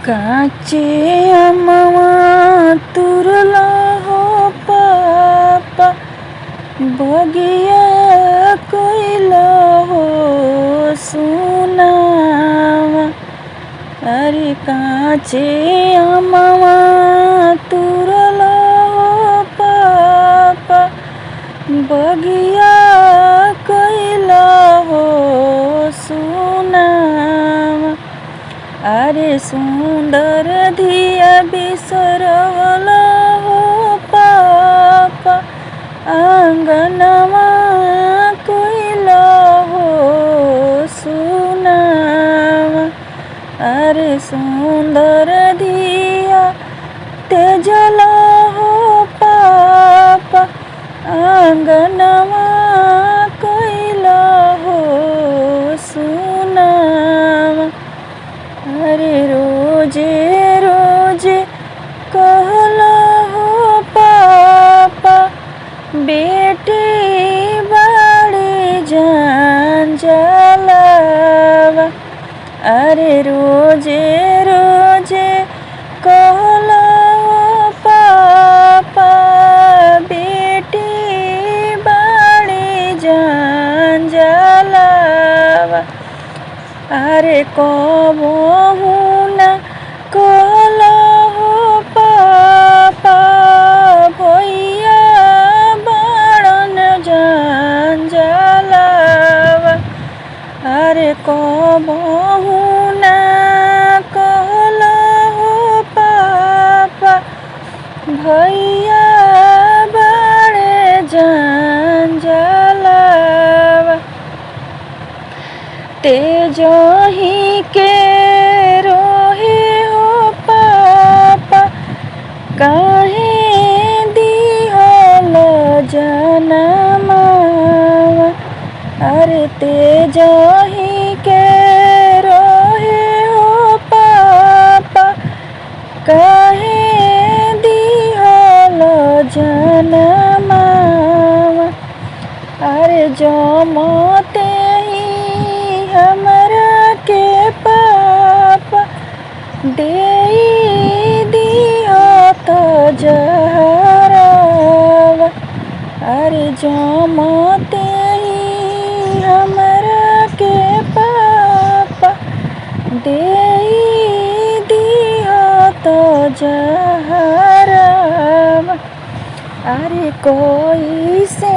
काचे अमवा तुरला हो पापा, बगिया कोइला हो सुनावा। अरे काचे अमवा तुरला हो पापा, बगिया कोइला हो सुनावा। अरे सुंदर धिया बिसरवला हो पापा, आंगनवा कोइला हो सुनावा। अरे सुंदर धिया तेजला हो पापा, आंगनवा कोइला हो सुनावा। अरे रोजे रोजे कहला हो पापा, बेटी बाड़ी जान जलावा। अरे रोजे रोजे कहला हो पापा, बेटी बाड़ी जान जलावा। अरे कबहू ना कहला हो पापा, भैया बाड़न जान जलावा। अरे कबहू ना कहला हो पापा, भैया बाड़े जान जलावा। तेजही के रोहे हो पापा, काहे दिहल जनमावा। अरे तेजही के रोहे हो पापा, काहे दिहल जनमावा। अरे जमते ही हमरा के पापा, देई दिहत जहरावा। अरे जमते ही हमरा के पापा, देई दिहत जहरावा। अरे कोई से